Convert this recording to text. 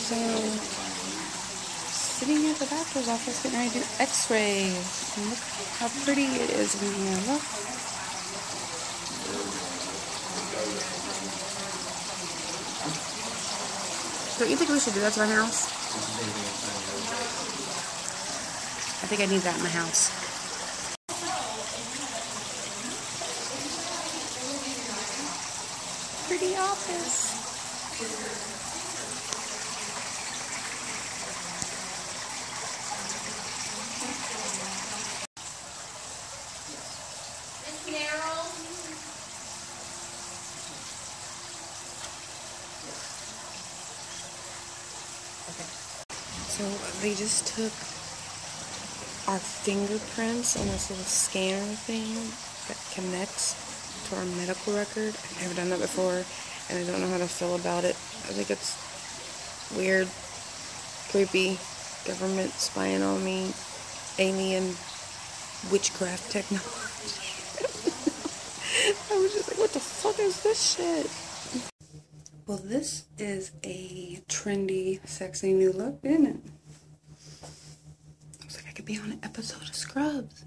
So, sitting at the doctor's office getting ready to do x-rays. And look how pretty it is in here. Look. Don't you think we should do that to my house? I think I need that in my house. Pretty office. Okay. So they just took our fingerprints on this little scanner thing that connects to our medical record. I've never done that before, and I don't know how to feel about it. I think it's weird, creepy, government spying on me, alien witchcraft technology. I was just like, what the fuck is this shit? Well, this is a trendy, sexy new look, isn't it? Looks like I could be on an episode of Scrubs.